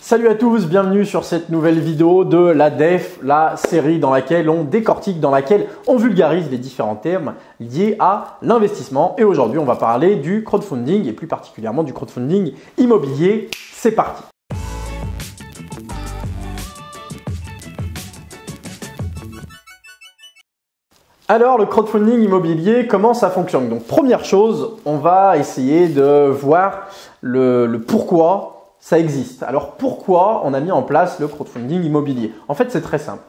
Salut à tous, bienvenue sur cette nouvelle vidéo de la DEF, la série dans laquelle on décortique, dans laquelle on vulgarise les différents termes liés à l'investissement. Et aujourd'hui, on va parler du crowdfunding et plus particulièrement du crowdfunding immobilier. C'est parti! Alors, le crowdfunding immobilier, comment ça fonctionne? Donc, première chose, on va essayer de voir le pourquoi ça existe. Alors, pourquoi on a mis en place le crowdfunding immobilier? En fait, c'est très simple.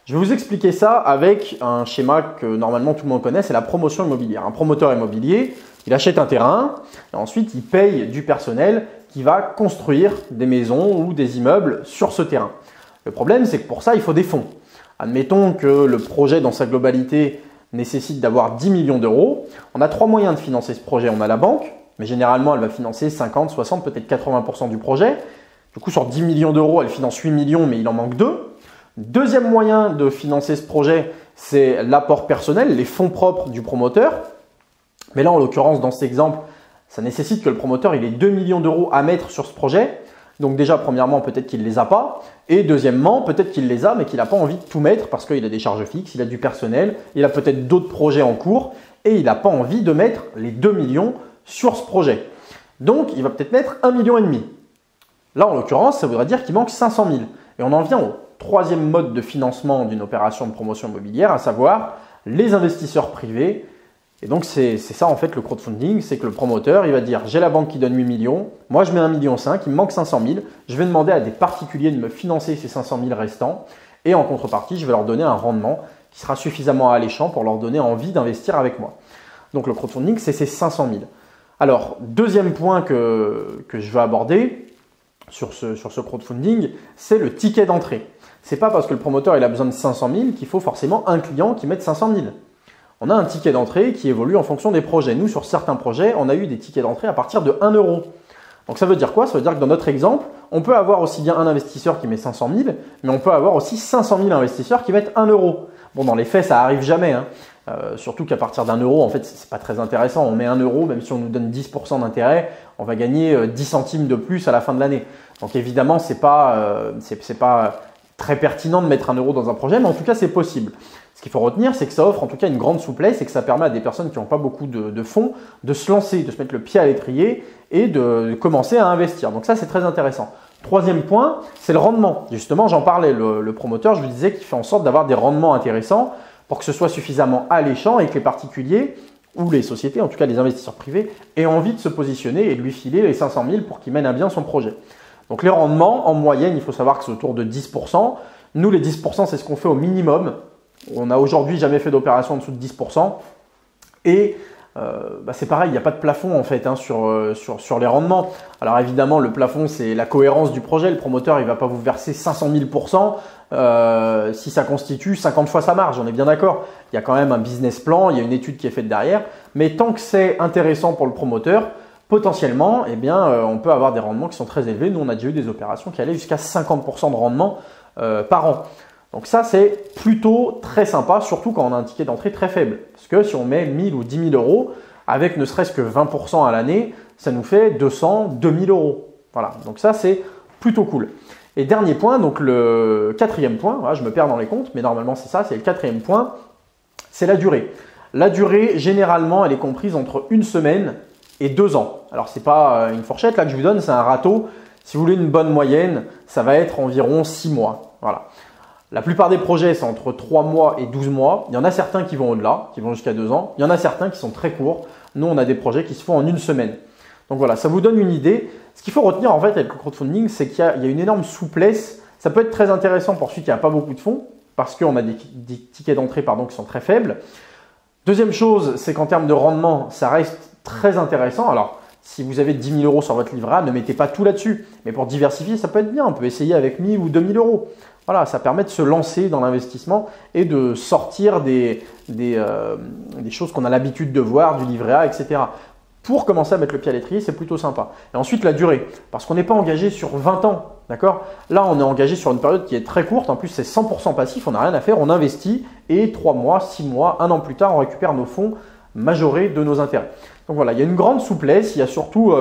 Je vais vous expliquer ça avec un schéma que normalement tout le monde connaît, c'est la promotion immobilière. Un promoteur immobilier, il achète un terrain et ensuite il paye du personnel qui va construire des maisons ou des immeubles sur ce terrain. Le problème, c'est que pour ça, il faut des fonds. Admettons que le projet dans sa globalité nécessite d'avoir 10 millions d'euros. On a trois moyens de financer ce projet. On a la banque, mais généralement, elle va financer 50, 60, peut-être 80% du projet. Du coup, sur 10 millions d'euros, elle finance 8 millions, mais il en manque 2. Deuxième moyen de financer ce projet, c'est l'apport personnel, les fonds propres du promoteur. Mais là, en l'occurrence, dans cet exemple, ça nécessite que le promoteur il ait 2 millions d'euros à mettre sur ce projet. Donc déjà, premièrement, peut-être qu'il ne les a pas. Et deuxièmement, peut-être qu'il les a, mais qu'il n'a pas envie de tout mettre parce qu'il a des charges fixes, il a du personnel, il a peut-être d'autres projets en cours et il n'a pas envie de mettre les 2 millions sur ce projet. Donc, il va peut-être mettre 1,5 million. Là, en l'occurrence, ça voudrait dire qu'il manque 500 000. Et on en vient au troisième mode de financement d'une opération de promotion immobilière, à savoir les investisseurs privés. Et donc, c'est ça en fait le crowdfunding, c'est que le promoteur, il va dire j'ai la banque qui donne 8 millions, moi je mets 1,5 million, il me manque 500 000, je vais demander à des particuliers de me financer ces 500 000 restants et en contrepartie, je vais leur donner un rendement qui sera suffisamment alléchant pour leur donner envie d'investir avec moi. Donc, le crowdfunding, c'est ces 500 000. Alors, deuxième point que je veux aborder sur ce crowdfunding, c'est le ticket d'entrée. Ce n'est pas parce que le promoteur il a besoin de 500 000 qu'il faut forcément un client qui mette 500 000. On a un ticket d'entrée qui évolue en fonction des projets. Nous, sur certains projets, on a eu des tickets d'entrée à partir de 1 euro. Donc, ça veut dire quoi? Ça veut dire que dans notre exemple, on peut avoir aussi bien un investisseur qui met 500 000, mais on peut avoir aussi 500 000 investisseurs qui mettent 1 euro. Bon, dans les faits, ça arrive jamais, hein. Surtout qu'à partir d'1 euro, en fait, c'est pas très intéressant. On met 1 euro, même si on nous donne 10% d'intérêt, on va gagner 10 centimes de plus à la fin de l'année. Donc, évidemment, c'est pas très pertinent de mettre 1 euro dans un projet, mais en tout cas, c'est possible. Ce qu'il faut retenir, c'est que ça offre en tout cas une grande souplesse et que ça permet à des personnes qui n'ont pas beaucoup de fonds de se lancer, de se mettre le pied à l'étrier et de commencer à investir. Donc ça, c'est très intéressant. Troisième point, c'est le rendement. Justement, j'en parlais, le promoteur, je lui disais qu'il fait en sorte d'avoir des rendements intéressants pour que ce soit suffisamment alléchant et que les particuliers ou les sociétés, en tout cas les investisseurs privés, aient envie de se positionner et de lui filer les 500 000 pour qu'il mène à bien son projet. Donc les rendements, en moyenne, il faut savoir que c'est autour de 10%. Nous, les 10%, c'est ce qu'on fait au minimum. On n'a aujourd'hui jamais fait d'opération en dessous de 10%. Et c'est pareil, il n'y a pas de plafond en fait sur les rendements. Alors évidemment, le plafond, c'est la cohérence du projet. Le promoteur, il ne va pas vous verser 500 000% si ça constitue 50 fois sa marge. On est bien d'accord. Il y a quand même un business plan, il y a une étude qui est faite derrière. Mais tant que c'est intéressant pour le promoteur, potentiellement, on peut avoir des rendements qui sont très élevés. Nous, on a déjà eu des opérations qui allaient jusqu'à 50% de rendement par an. Donc ça, c'est plutôt très sympa, surtout quand on a un ticket d'entrée très faible. Parce que si on met 1 000 ou 10 000 euros, avec ne serait-ce que 20% à l'année, ça nous fait 200, 2 000 euros. Voilà, donc ça, c'est plutôt cool. Et dernier point, donc le quatrième point, voilà, je me perds dans les comptes, mais normalement c'est ça, c'est le quatrième point, c'est la durée. La durée, généralement, elle est comprise entre 1 semaine et 2 ans. Alors, ce n'est pas une fourchette là que je vous donne, c'est un râteau. Si vous voulez une bonne moyenne, ça va être environ 6 mois. Voilà. La plupart des projets, c'est entre 3 mois et 12 mois. Il y en a certains qui vont au-delà, qui vont jusqu'à 2 ans. Il y en a certains qui sont très courts. Nous, on a des projets qui se font en 1 semaine. Donc voilà, ça vous donne une idée. Ce qu'il faut retenir en fait avec le crowdfunding, c'est qu'il y a une énorme souplesse. Ça peut être très intéressant pour celui qui n'a pas beaucoup de fonds parce qu'on a des tickets d'entrée qui sont très faibles. Deuxième chose, c'est qu'en termes de rendement, ça reste très intéressant. Alors, si vous avez 10 000 euros sur votre livret A, ne mettez pas tout là-dessus. Mais pour diversifier, ça peut être bien. On peut essayer avec 1 000 ou 2 000 euros. Voilà, ça permet de se lancer dans l'investissement et de sortir des choses qu'on a l'habitude de voir, du livret A, etc. Pour commencer à mettre le pied à l'étrier, c'est plutôt sympa. Et ensuite, la durée. Parce qu'on n'est pas engagé sur 20 ans. D'accord? Là, on est engagé sur une période qui est très courte. En plus, c'est 100% passif. On n'a rien à faire. On investit et 3 mois, 6 mois, 1 an plus tard, on récupère nos fonds majorés de nos intérêts. Donc voilà, il y a une grande souplesse. Il y a surtout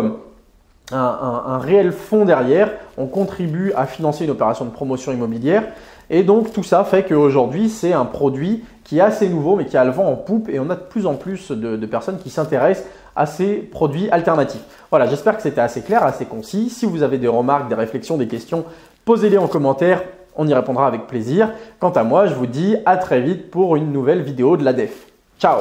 un réel fonds derrière. On contribue à financer une opération de promotion immobilière. Et donc tout ça fait qu'aujourd'hui, c'est un produit qui est assez nouveau, mais qui a le vent en poupe. Et on a de plus en plus de personnes qui s'intéressent à ces produits alternatifs. Voilà, j'espère que c'était assez clair, assez concis. Si vous avez des remarques, des réflexions, des questions, posez-les en commentaire. On y répondra avec plaisir. Quant à moi, je vous dis à très vite pour une nouvelle vidéo de l'ADEF. Ciao!